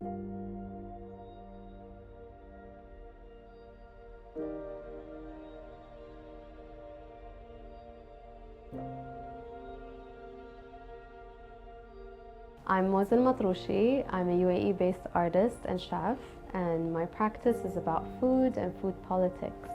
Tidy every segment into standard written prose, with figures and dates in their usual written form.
I'm Moza Almatrooshi. I'm a UAE-based artist and chef, and my practice is about food and food politics.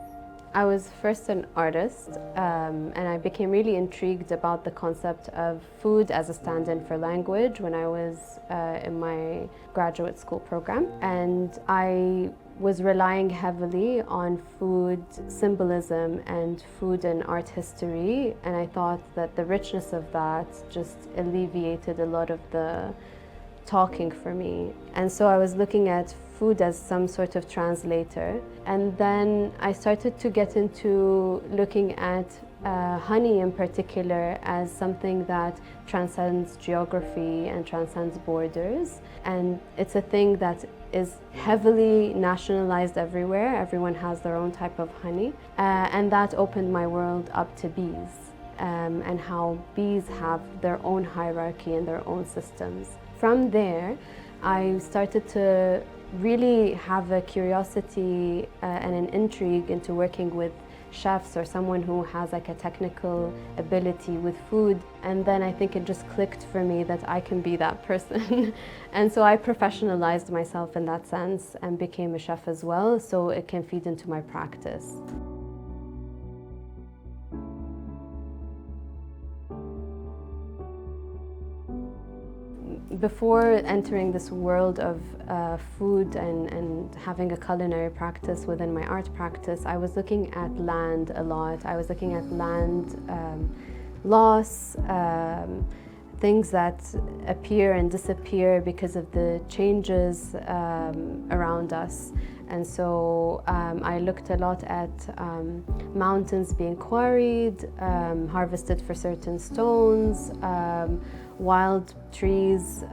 I was first an artist, and I became really intrigued about the concept of food as a stand-in for language when I was in my graduate school program. And I was relying heavily on food symbolism and food and art history, and I thought that the richness of that just alleviated a lot of the talking for me. And so I was looking at food as some sort of translator. And then I started to get into looking at honey in particular as something that transcends geography and transcends borders. And it's a thing that is heavily nationalized everywhere. Everyone has their own type of honey. And that opened my world up to bees and how bees have their own hierarchy and their own systems. From there, I started to really have a curiosity and an intrigue into working with chefs or someone who has like a technical ability with food. And then I think it just clicked for me that I can be that person. And so I professionalized myself in that sense and became a chef as well, so it can feed into my practice. Before entering this world of food and having a culinary practice within my art practice, I was looking at land a lot. I was looking at land loss, things that appear and disappear because of the changes around us. And so I looked a lot at mountains being quarried, harvested for certain stones, wild trees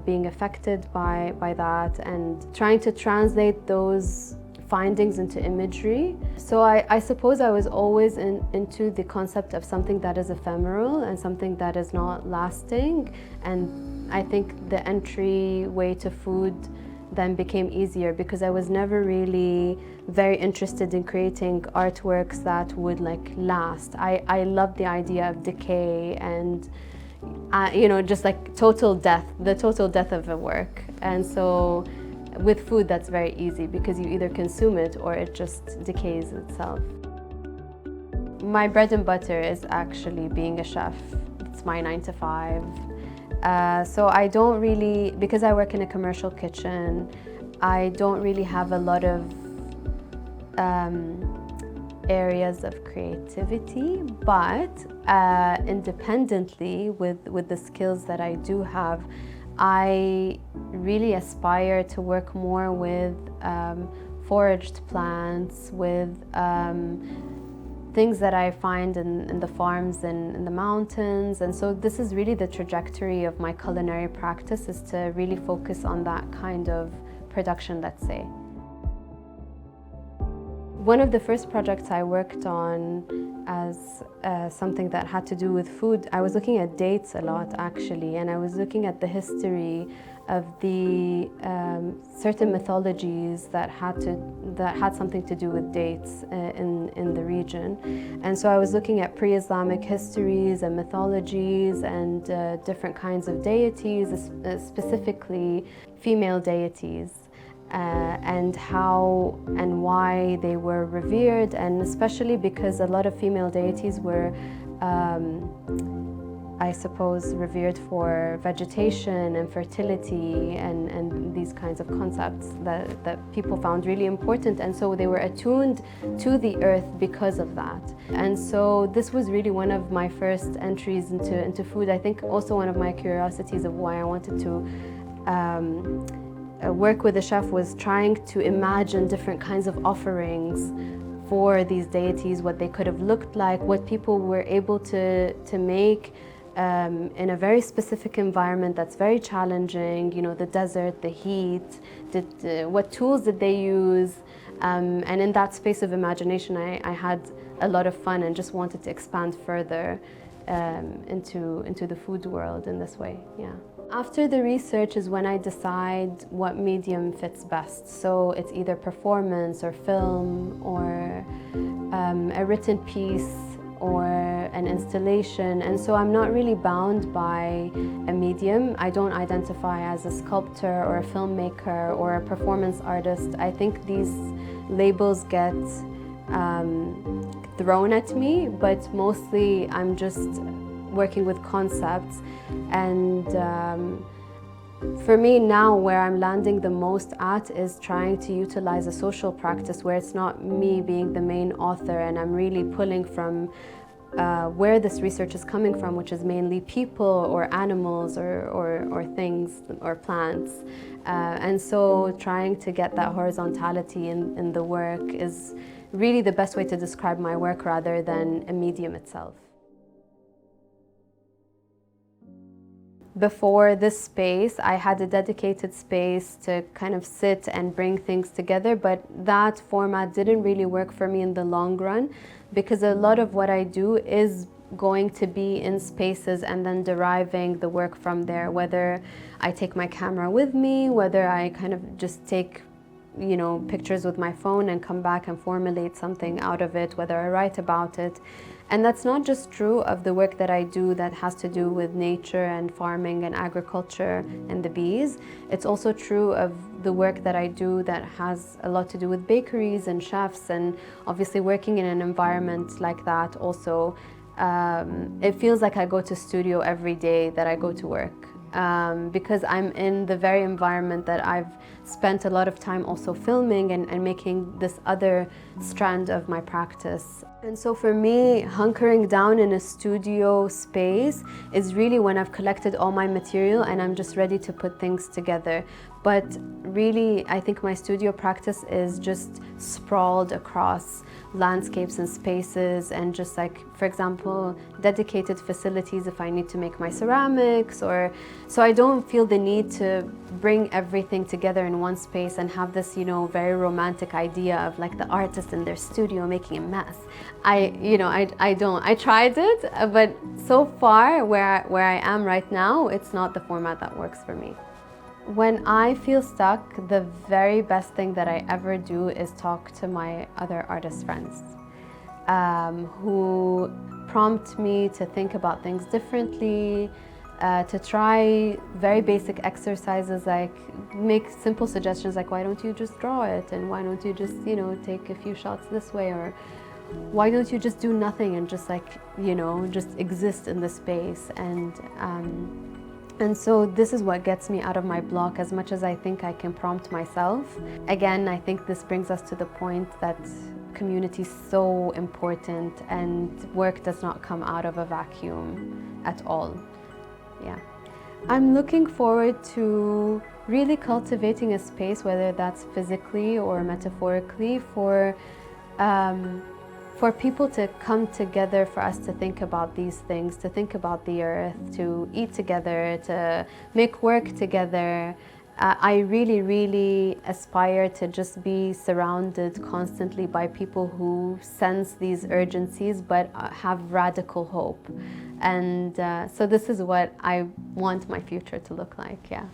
being affected by that, and trying to translate those findings into imagery. So I suppose I was always into the concept of something that is ephemeral and something that is not lasting. And I think the entryway to food then became easier because I was never really very interested in creating artworks that would like last. I love the idea of decay and you know, just like total death, the total death of a work. And so with food, that's very easy because you either consume it or it just decays itself. My bread and butter is actually being a chef. It's my 9 to 5. So I don't really, because I work in a commercial kitchen, I don't really have a lot of areas of creativity, but independently with the skills that I do have, I really aspire to work more with foraged plants, with things that I find in the farms and in the mountains. And so this is really the trajectory of my culinary practice, is to really focus on that kind of production, let's say. One of the first projects I worked on as something that had to do with food, I was looking at dates a lot actually, and I was looking at the history of the certain mythologies that had something to do with dates in the region. And so I was looking at pre-Islamic histories and mythologies and different kinds of deities, specifically female deities. And how and why they were revered, and especially because a lot of female deities were, I suppose, revered for vegetation and fertility and these kinds of concepts that people found really important. And so they were attuned to the earth because of that. And so this was really one of my first entries into food. I think also one of my curiosities of why I wanted to work with a chef was trying to imagine different kinds of offerings for these deities, what they could have looked like, what people were able to make in a very specific environment that's very challenging, you know, the desert, the heat, what tools did they use, and in that space of imagination I had a lot of fun and just wanted to expand further into the food world in this way, yeah. After the research is when I decide what medium fits best. So it's either performance or film or a written piece or an installation. And so I'm not really bound by a medium. I don't identify as a sculptor or a filmmaker or a performance artist. I think these labels get thrown at me, but mostly I'm just working with concepts. And for me now, where I'm landing the most at is trying to utilize a social practice where it's not me being the main author and I'm really pulling from where this research is coming from, which is mainly people or animals or things or plants. And so trying to get that horizontality in the work is really the best way to describe my work rather than a medium itself. Before this space, I had a dedicated space to kind of sit and bring things together, but that format didn't really work for me in the long run because a lot of what I do is going to be in spaces and then deriving the work from there, whether I take my camera with me, whether I kind of just take pictures with my phone and come back and formulate something out of it, whether I write about it. And that's not just true of the work that I do that has to do with nature and farming and agriculture and the bees. It's also true of the work that I do that has a lot to do with bakeries and chefs, and obviously working in an environment like that also, it feels like I go to studio every day that I go to work. Because I'm in the very environment that I've spent a lot of time also filming and making this other strand of my practice. And so for me, hunkering down in a studio space is really when I've collected all my material and I'm just ready to put things together. But really, I think my studio practice is just sprawled across landscapes and spaces, and just like, for example, dedicated facilities if I need to make my ceramics, so I don't feel the need to bring everything together in one space and have this, very romantic idea of like the artist in their studio making a mess. I don't. I tried it, but so far where I am right now, it's not the format that works for me. When I feel stuck, the very best thing that I ever do is talk to my other artist friends who prompt me to think about things differently, to try very basic exercises, like make simple suggestions like, why don't you just draw it, and why don't you just take a few shots this way, or why don't you just do nothing and just like just exist in the space. And so this is what gets me out of my block as much as I think I can prompt myself. Again, I think this brings us to the point that community is so important and work does not come out of a vacuum at all. Yeah. I'm looking forward to really cultivating a space, whether that's physically or metaphorically, for people to come together, for us to think about these things, to think about the earth, to eat together, to make work together. I really, really aspire to just be surrounded constantly by people who sense these urgencies but have radical hope. And so this is what I want my future to look like, yeah.